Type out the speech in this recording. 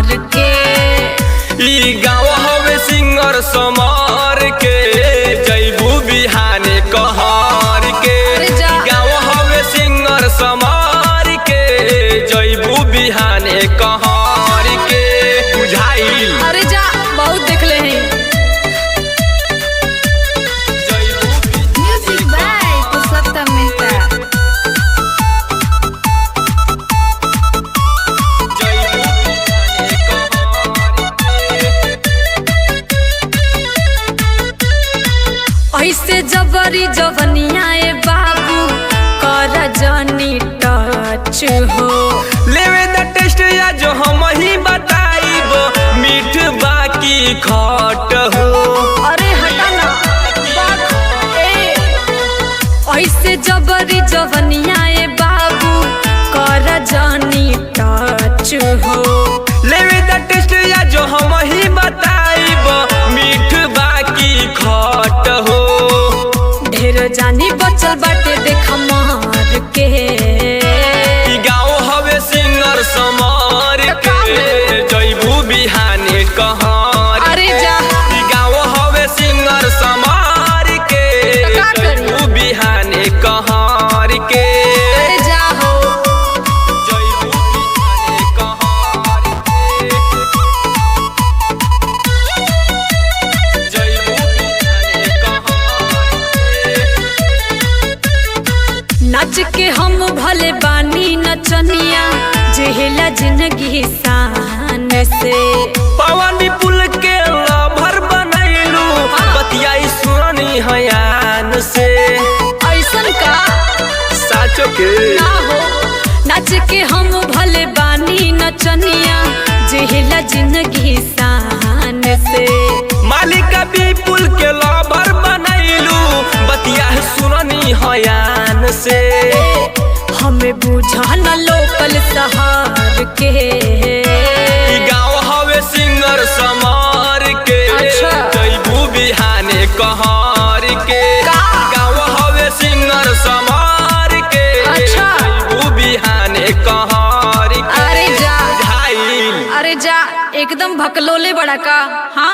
मार के। ई गाँव हवे सिंगर समार के जैबू बिहाने कहर के। गाँव हवे सिंगर समार के जैबू बिहाने कहर के। बुझाइल? अरे जा बहुत देख ले हैं। Music by Purushottam Mehta. ऐसे जबरी जवनिया ए बाबू कर जनी टच हो। लेवे द टेस्ट या जो हम ही बताइब मीठ बाकी खट हो। अरे हटा ना ऐसे जबरी जवनिया ए बाबू कर जनी टच हो। लेवे द टेस्ट या जो हम ही बताइब मीठ बाकी खट हो। ढेर जानी बचल बाटे देख मार के। ई गाँव हवे सिंगर समार के जैबू बिहाने कहर। अरे जा ई गाँव हवे सिंगर समार के जैबू बिहाने कहर के। अरे जा हो जैबू बिहाने कहर के। जैबू बिहाने कहर के। नाच के हम भले बानी नचनिया जेहला जिंदगी शान से। पवन पुल के लभर बनैलू बतियाई सुनी हयान से। ऐसन का साचो के ना हो। नाच के हम भले बानी नचनिया जेहला जिंदगी शान से। मालिका भी पुल के लभर बनैलू बतिया सुनी हयान से। हमें बुझा न लोकल सहार के। ई गाँव हवे सिंगर समार के अच्छा। जैबू बिहाने कहर के। गाँव हवे सिंगर समार के अच्छा। जैबू बिहाने कहर के। अरे जा बुझाइल? अरे जा एकदम भकलोले बड़ा का। हाँ